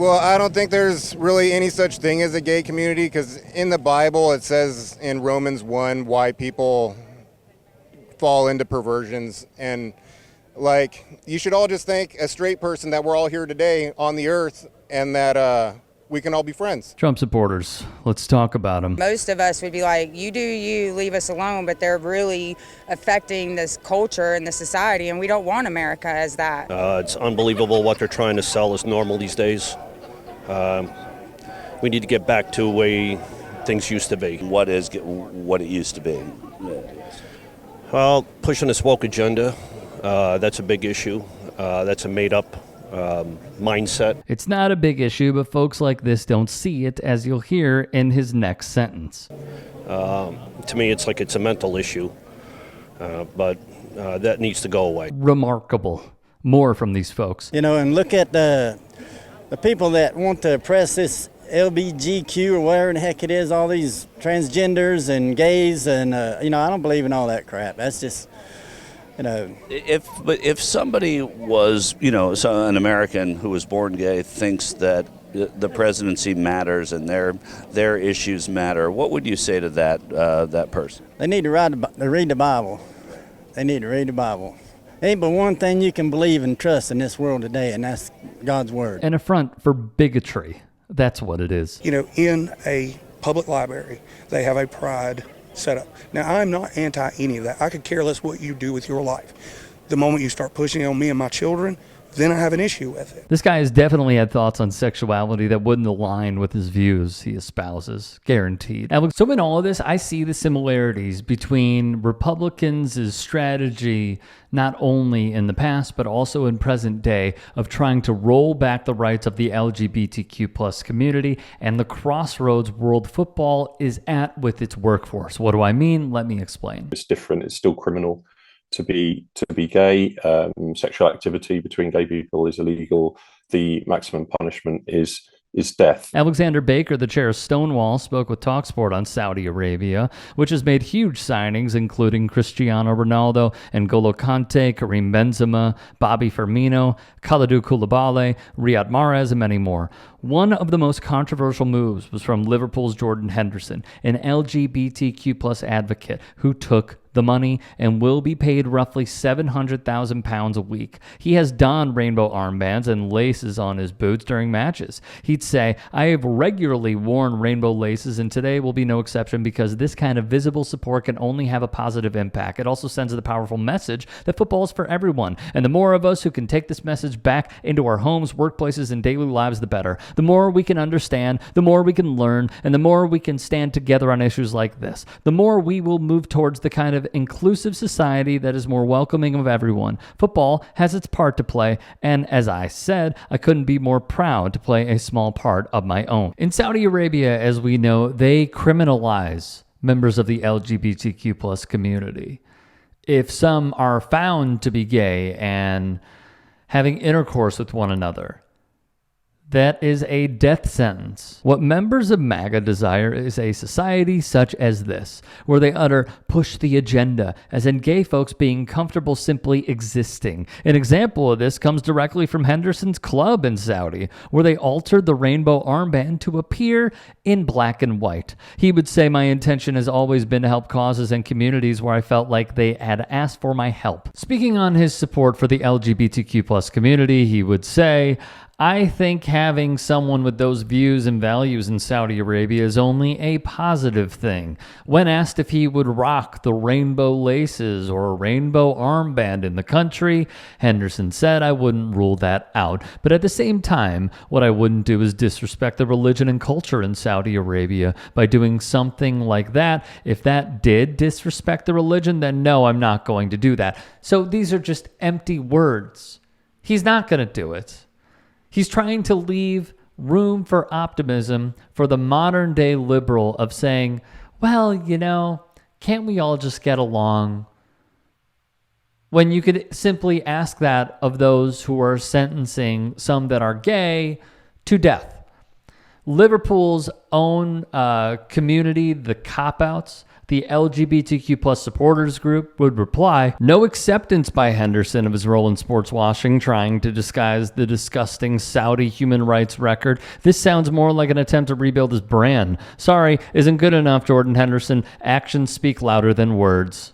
Well, I don't think there's really any such thing as a gay community, because in the Bible it says in Romans 1 why people fall into perversions. And like, you should all just thank a straight person that we're all here today on the earth, and that we can all be friends. Trump supporters, let's talk about them. Most of us would be like, you do you, leave us alone, but they're really affecting this culture and the society, and we don't want America as that. It's unbelievable what they're trying to sell as normal these days. We need to get back to the way things used to be. What it used to be? Well, pushing this woke agenda, that's a big issue. That's a made-up mindset. It's not a big issue, but folks like this don't see it, as you'll hear in his next sentence. To me, it's like it's a mental issue, but that needs to go away. Remarkable. More from these folks. You know, and look at the people that want to oppress this LGBTQ or whatever the heck it is, all these transgenders and gays, and I don't believe in all that crap. That's just, If somebody was, an American who was born gay thinks that the presidency matters and their issues matter, what would you say to that person? They need to read the Bible. They need to read the Bible. Ain't but one thing you can believe and trust in this world today, and that's God's word. An affront for bigotry. That's what it is. In a public library, they have a pride set up. Now, I'm not anti any of that. I could care less what you do with your life. The moment you start pushing on me and my children, then I have an issue with it. This guy has definitely had thoughts on sexuality that wouldn't align with his views he espouses. Guaranteed. So in all of this, I see the similarities between Republicans' strategy, not only in the past, but also in present day, of trying to roll back the rights of the LGBTQ plus community, and the crossroads world football is at with its workforce. What do I mean? Let me explain. It's different. It's still criminal to be gay. Sexual activity between gay people is illegal. The maximum punishment is death. Alexander Baker, the chair of Stonewall, spoke with TalkSport on Saudi Arabia, which has made huge signings, including Cristiano Ronaldo, N'Golo Kante, Karim Benzema, Bobby Firmino, Kalidou Koulibaly, Riyad Mahrez, and many more. One of the most controversial moves was from Liverpool's Jordan Henderson, an LGBTQ plus advocate who took the money and will be paid roughly £700,000 a week. He has donned rainbow armbands and laces on his boots during matches. He'd say, I have regularly worn rainbow laces, and today will be no exception, because this kind of visible support can only have a positive impact. It also sends the powerful message that football is for everyone, and the more of us who can take this message back into our homes, workplaces, and daily lives, the better. The more we can understand, the more we can learn, and the more we can stand together on issues like this, the more we will move towards the kind of inclusive society that is more welcoming of everyone. Football has its part to play, and as I said, I couldn't be more proud to play a small part of my own. In Saudi Arabia, as we know, they criminalize members of the LGBTQ plus community. If some are found to be gay and having intercourse with one another, that is a death sentence. What members of MAGA desire is a society such as this, where they utter push the agenda, as in gay folks being comfortable simply existing. An example of this comes directly from Henderson's club in Saudi, where they altered the rainbow armband to appear in black and white. He would say, my intention has always been to help causes and communities where I felt like they had asked for my help. Speaking on his support for the LGBTQ plus community, he would say, I think having someone with those views and values in Saudi Arabia is only a positive thing. When asked if he would rock the rainbow laces or a rainbow armband in the country, Henderson said, I wouldn't rule that out. But at the same time, what I wouldn't do is disrespect the religion and culture in Saudi Arabia by doing something like that. If that did disrespect the religion, then no, I'm not going to do that. So these are just empty words. He's not going to do it. He's trying to leave room for optimism for the modern day liberal of saying, well, can't we all just get along? When you could simply ask that of those who are sentencing some that are gay to death. Liverpool's own community, the cop-outs, The LGBTQ plus supporters group would reply, no acceptance by Henderson of his role in sports washing, trying to disguise the disgusting Saudi human rights record. This sounds more like an attempt to rebuild his brand. Sorry, isn't good enough, Jordan Henderson. Actions speak louder than words.